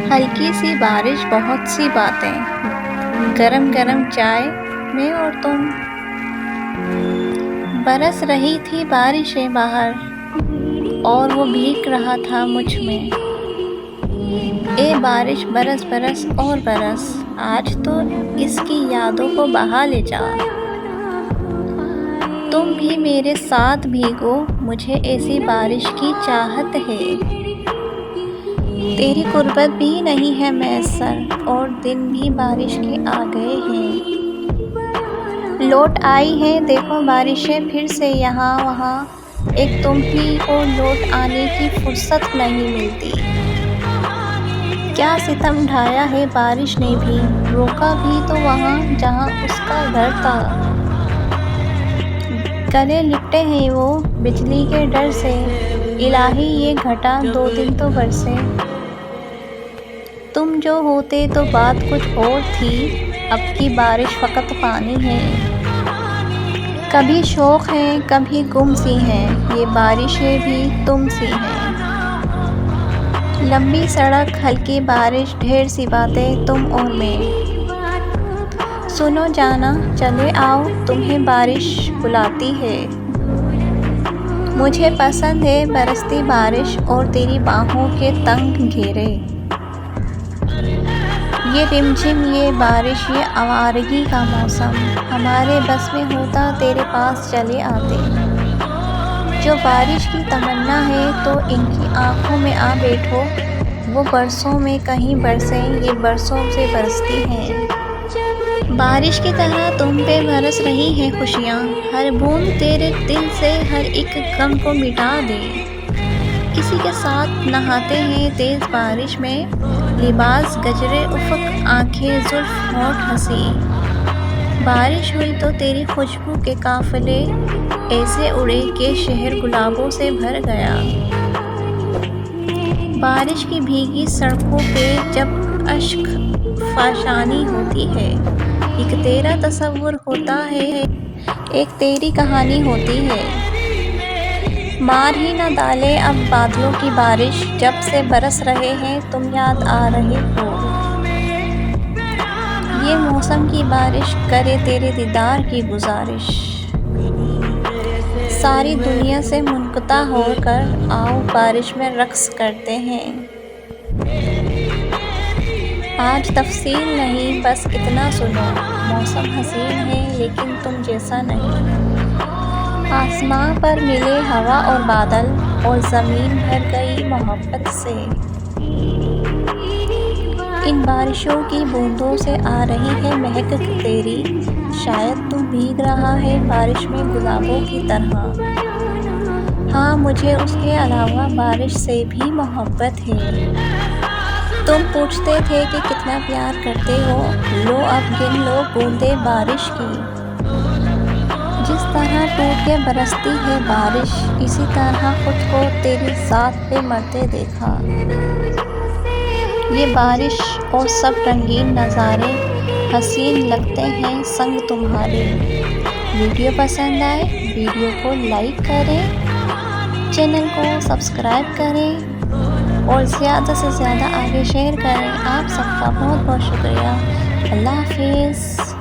हल्की सी बारिश, बहुत सी बातें, गरम गरम चाय में और तुम। बरस रही थी बारिशें बाहर और वो भीग रहा था मुझ में। ए बारिश बरस बरस और बरस, आज तो इसकी यादों को बहा ले जा। तुम भी मेरे साथ भीगो, मुझे ऐसी बारिश की चाहत है। तेरी कुर्बत भी नहीं है मैसर और दिन भी बारिश के आ गए हैं। लौट आई हैं देखो बारिशें फिर से यहाँ वहाँ, एक तुम ही को लौट आने की फुर्सत नहीं मिलती। क्या सितम ढाया है बारिश ने भी, रोका भी तो वहाँ जहाँ उसका घर था। गले लिपटे हैं वो बिजली के डर से, इलाही ये घटा 2 दिन तो बरसे। तुम जो होते तो बात कुछ और थी, अब की बारिश फ़कत पानी है। कभी शौक़ है कभी गुम सी हैं, ये बारिशें भी तुम सी हैं। लंबी सड़क हल्की बारिश, ढेर सी बातें तुम और मैं। सुनो जाना चले आओ, तुम्हें बारिश बुलाती है। मुझे पसंद है बरसती बारिश और तेरी बाहों के तंग घेरे। ये रिमझिम ये बारिश ये आवारगी का मौसम, हमारे बस में होता तेरे पास चले आते। जो बारिश की तमन्ना है तो इनकी आँखों में आ बैठो, वो बरसों में कहीं बरसें, ये बरसों से बरसती हैं। बारिश की तरह तुम पे बरस रही हैं खुशियाँ, हर बूंद तेरे दिल से हर एक गम को मिटा दे। किसी के साथ नहाते हैं तेज़ बारिश में, लिबास गजरे उफ़क़, आँखें जुल्फ़ होंठ हंसी। बारिश हुई तो तेरी खुशबू के काफ़िले ऐसे उड़े कि शहर गुलाबों से भर गया। बारिश की भीगी सड़कों पे जब अश्क फ़ाशानी होती है, एक तेरा तसव्वुर होता है, एक तेरी कहानी होती है। मार ही न डाले अब बादलों की बारिश, जब से बरस रहे हैं तुम याद आ रहे हो। ये मौसम की बारिश करे तेरे दीदार की गुजारिश। सारी दुनिया से मुनक़ता होकर आओ बारिश में रक़्स करते हैं। आज तफ़सील नहीं बस इतना सुनो, मौसम हसीन है लेकिन तुम जैसा नहीं। आसमां पर मिले हवा और बादल और ज़मीन भर गई मोहब्बत से। इन बारिशों की बूंदों से आ रही है महक तेरी, शायद तू भीग रहा है बारिश में गुलाबों की तरह। हाँ मुझे उसके अलावा बारिश से भी मोहब्बत है। तुम पूछते थे कि कितना प्यार करते हो, लो अब गिन लो बूंदे बारिश की। जिस तरह टूट के बरसती है बारिश, इसी तरह खुद को तेरी ज़ात पे मरते देखा। ये बारिश और सब रंगीन नज़ारे हसीन लगते हैं संग तुम्हारे। वीडियो पसंद आए वीडियो को लाइक करें, चैनल को सब्सक्राइब करें और ज़्यादा से ज़्यादा आगे शेयर करें। आप सबका बहुत बहुत शुक्रिया। अल्लाह हाफ़िज़।